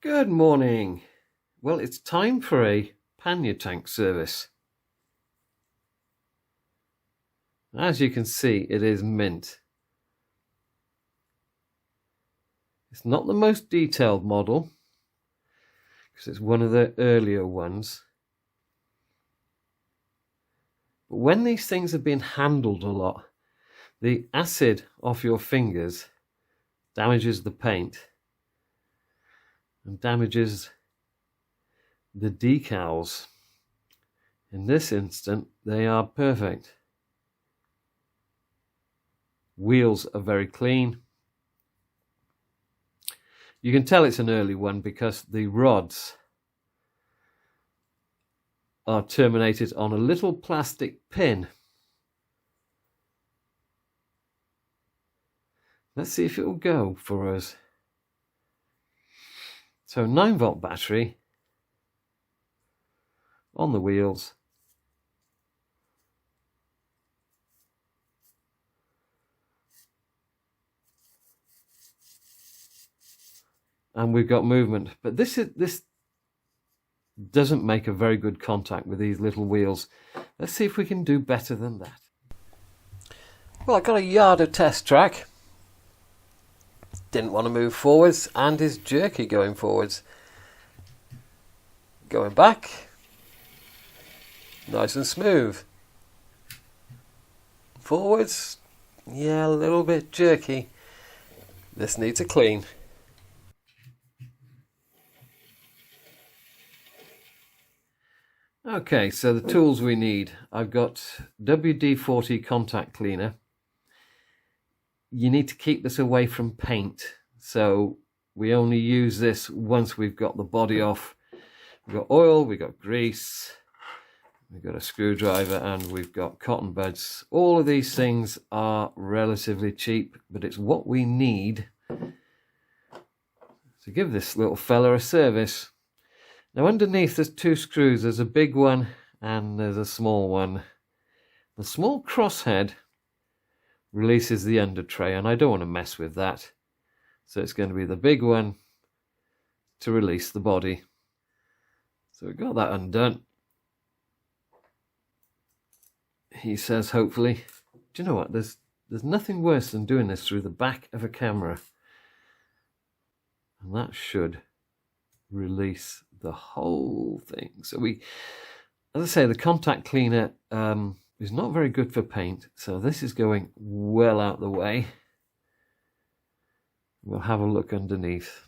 Good morning. Well, it's time for a pannier tank service. As you can see, it is mint. It's not the most detailed model because it's one of the earlier ones. But when these things have been handled a lot, the acid off your fingers damages the paint and damages the decals. In this instant, they are perfect. Wheels are very clean. You can tell it's an early one because the rods are terminated on a little plastic pin. Let's see if it will go for us. So 9-volt battery on the wheels. And we've got movement, but this doesn't make a very good contact with these little wheels. Let's see if we can do better than that. Well, I got a yard of test track. Didn't want to move forwards and is jerky going forwards. Going back. Nice and smooth. Forwards. Yeah, a little bit jerky. This needs a clean. Okay, so the tools we need. I've got WD-40 contact cleaner. You need to keep this away from paint, so we only use this once we've got the body off. We've got oil, we've got grease, we've got a screwdriver, and we've got cotton buds. All of these things are relatively cheap, but it's what we need to give this little fella a service. Now underneath there's two screws. There's a big one and there's a small one. The small crosshead releases the under tray, and I don't want to mess with that. So it's going to be the big one to release the body. So we've got that undone. He says, hopefully. Do you know what? There's nothing worse than doing this through the back of a camera. And that should release the whole thing. So we, as I say, the contact cleaner is not very good for paint, so this is going well out the way. We'll have a look underneath.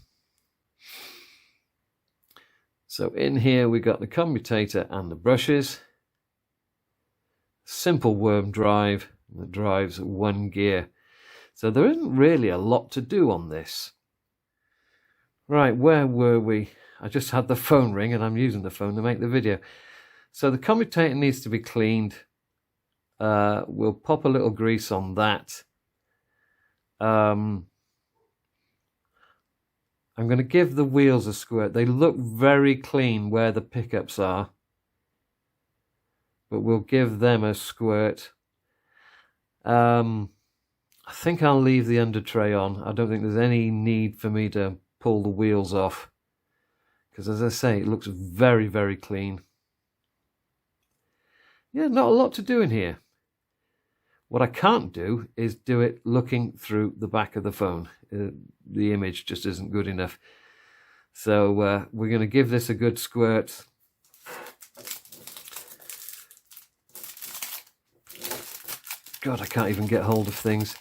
So in here we got the commutator and the brushes. Simple worm drive that drives one gear. So there isn't really a lot to do on this. Right, where were we? I just had the phone ring and I'm using the phone to make the video. So the commutator needs to be cleaned. We'll pop a little grease on that. I'm going to give the wheels a squirt. They look very clean where the pickups are, but we'll give them a squirt. I think I'll leave the under tray on. I don't think there's any need for me to pull the wheels off, because as I say, it looks very, very clean. Yeah, not a lot to do in here. What I can't do is do it looking through the back of the phone. The image just isn't good enough. So we're going to give this a good squirt. God, I can't even get hold of things.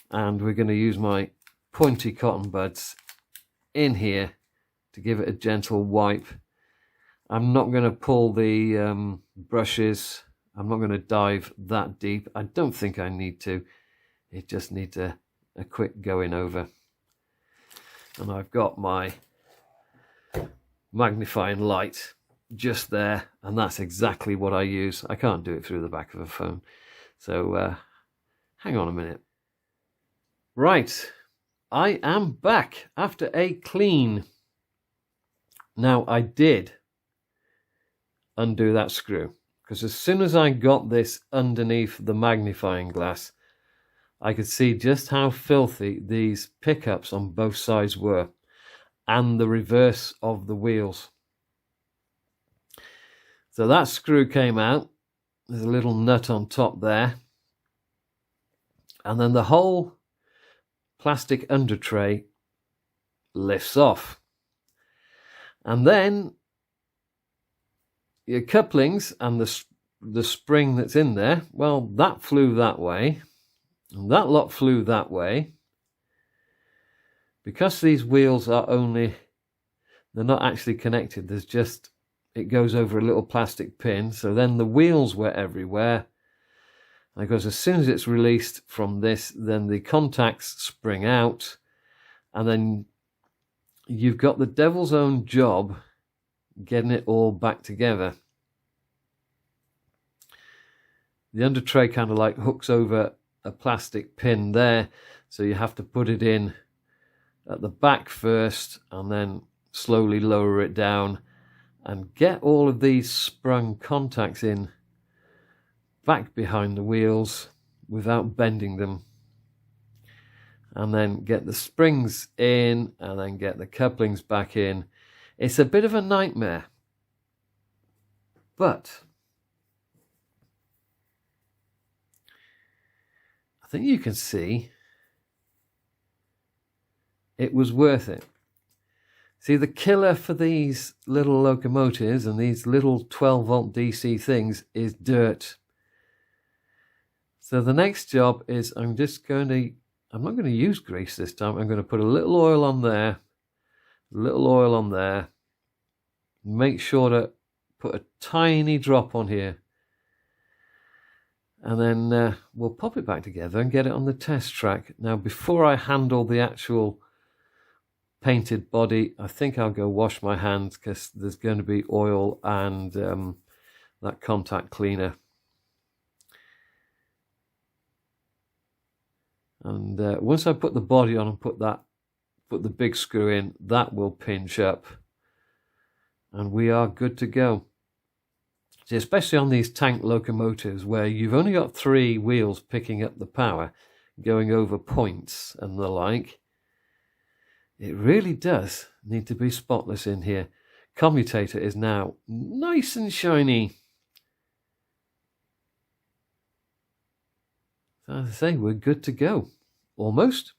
And we're going to use my pointy cotton buds in here to give it a gentle wipe. I'm not going to pull the brushes. I'm not going to dive that deep. I don't think I need to. It just needs a quick going over. And I've got my magnifying light just there, and that's exactly what I use. I can't do it through the back of a phone. So hang on a minute. Right, I am back after a clean. Now I did undo that screw, because as soon as I got this underneath the magnifying glass, I could see just how filthy these pickups on both sides were. and the reverse of the wheels. So that screw came out. There's a little nut on top there. And then the whole plastic under tray lifts off. And then your couplings and the spring that's in there, well, that flew that way, and that lot flew that way. Because these wheels are they're not actually connected, there's just, it goes over a little plastic pin, so then the wheels were everywhere. Because as soon as it's released from this, then the contacts spring out, and then you've got the devil's own job getting it all back together. The under tray kind of like hooks over a plastic pin there, so you have to put it in at the back first and then slowly lower it down and get all of these sprung contacts in back behind the wheels without bending them, and then get the springs in and then get the couplings back in. It's a bit of a nightmare, but I think you can see it was worth it. See, the killer for these little locomotives and these little 12-volt DC things is dirt. So the next job is I'm not going to use grease this time. I'm going to put a little oil on there, make sure to put a tiny drop on here, and then we'll pop it back together and get it on the test track. Now, before I handle the actual painted body, I think I'll go wash my hands because there's going to be oil and that contact cleaner. And once I put the body on and put the big screw in, that will pinch up, and we are good to go. See, especially on these tank locomotives where you've only got 3 wheels picking up the power, going over points and the like, it really does need to be spotless in here. Commutator is now nice and shiny. So as I say, we're good to go. Almost.